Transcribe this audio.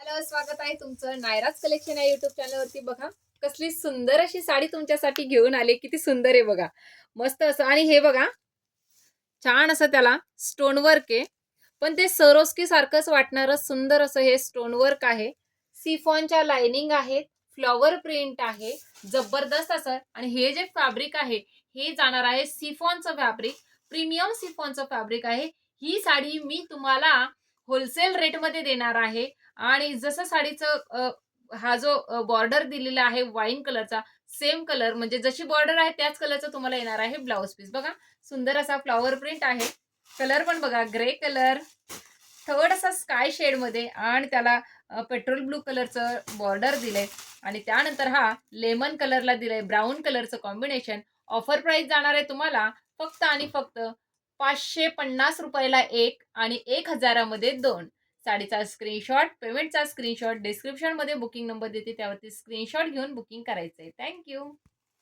Hello, स्वागत आहे तुमचं नायराज कलेक्शन या युट्यूब चॅनलवरती. बघा कसली सुंदर अशी साडी तुमच्यासाठी घेऊन आले. किती सुंदर आहे बघा, मस्त असं. आणि हे बघा छान असं त्याला स्टोन वर्क आहे, पण ते सरोस्की सारखंच वाटणारं सुंदर असं हे स्टोन वर्क आहे. सिफॉनच्या लाइनिंग आहेत, फ्लॉवर प्रिंट आहे, जबरदस्त असं. आणि हे जे फॅब्रिक आहे हे जाणार आहे सिफॉनचं फॅब्रिक, प्रीमियम सिफॉनचं फॅब्रिक आहे. ही साडी मी तुम्हाला होलसेल रेटमध्ये देणार आहे. आणि जसं साडीचं हा जो बॉर्डर दिलेला आहे वाईन कलरचा, सेम कलर म्हणजे जशी बॉर्डर आहे त्याच कलरचा तुम्हाला येणार आहे ब्लाउज पीस. बघा सुंदर असा फ्लॉवर प्रिंट आहे. कलर पण बघा ग्रे कलर, थोडासा स्काय शेड मध्ये, आणि त्याला पेट्रोल ब्लू कलरचं बॉर्डर दिलंय. आणि त्यानंतर हा लेमन कलरला दिलंय ब्राऊन कलरचं कॉम्बिनेशन. ऑफर प्राइस जाणार आहे तुम्हाला फक्त आणि फक्त 550 रुपयाला एक आणि 1000 मध्ये दोन. साडीचा स्क्रीनशॉट, पेमेंटचा स्क्रीनशॉट, डिस्क्रिप्शन मध्ये बुकिंग नंबर देते त्यावरती स्क्रीनशॉट घेऊन बुकिंग करायचंय. थँक्यू.